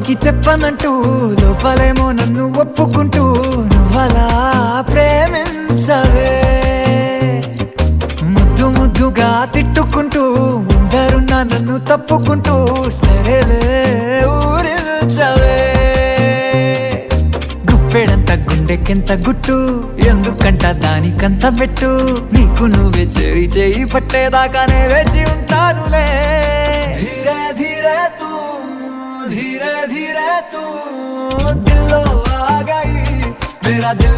పైకి చెప్పనంటూ లోపలేమో నన్ను ఒప్పుకుంటూ నువ్వలా ప్రేమించవే. ముద్దు ముద్దుగా తిట్టుకుంటూ ఉండరున్నా నన్ను తప్పుకుంటూ సరేలే ఊరించవే. గుప్పెడంత గుండెకెంత గుట్టు ఎందుకంట దానికంత పెట్టు. నీకు నువ్వే చేరి చేయి పట్టేదాకానే వేచి ఉంటానులే. ధీరే ధీరే తూ धीरे धीरे तू दिल आ गई मेरा दिल